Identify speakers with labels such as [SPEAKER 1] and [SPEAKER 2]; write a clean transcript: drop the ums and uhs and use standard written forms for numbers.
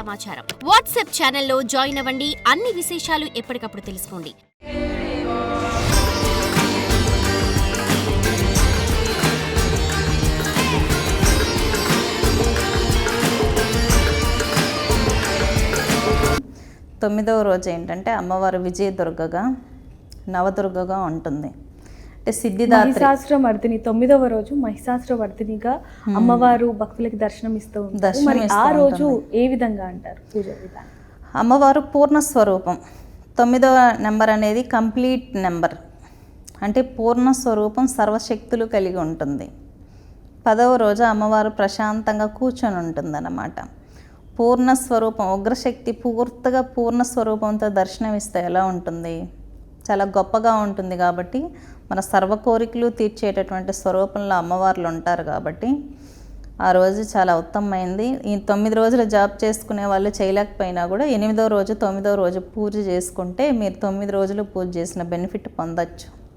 [SPEAKER 1] సమాచారం. వాట్సాప్ ఛానల్లో జాయిన్ అవ్వండి. అన్ని విశేషాలు ఎప్పటికప్పుడు తెలుసుకోండి.
[SPEAKER 2] తొమ్మిదవ రోజు ఏంటంటే అమ్మవారు విజయదుర్గగా నవదుర్గగా ఉంటుంది. అంటే సిద్ధిదాత్రి
[SPEAKER 3] మహిషాసురమర్దిని 9వ రోజు మహిషాసురమర్దినిగా అమ్మవారు భక్తులకి దర్శనం ఇస్తూ ఉంటారు. మరి ఆ రోజు ఏ విధంగా అంటారు పూజ విధానం?
[SPEAKER 2] అమ్మవారు పూర్ణ స్వరూపం. 9వ నెంబర్ అనేది కంప్లీట్ నెంబర్, అంటే పూర్ణ స్వరూపం, సర్వశక్తులు కలిగి ఉంటుంది. 10వ రోజు అమ్మవారు ప్రశాంతంగా కూర్చొని ఉంటుందన్నమాట. పూర్ణ స్వరూపం, ఉగ్రశక్తి పూర్తిగా పూర్ణ స్వరూపంతో దర్శనమిస్తే ఎలా ఉంటుంది? చాలా గొప్పగా ఉంటుంది. కాబట్టి మన సర్వ కోరికలు తీర్చేటటువంటి స్వరూపంలో అమ్మవార్లు ఉంటారు. కాబట్టి ఆ రోజు చాలా ఉత్తమమైంది. ఈ 9 రోజులు జాబ్ చేసుకునే వాళ్ళు చేయలేకపోయినా కూడా 8వ రోజు 9వ రోజు పూజ చేసుకుంటే మీరు 9 రోజులు పూజ చేసిన బెనిఫిట్ పొందొచ్చు.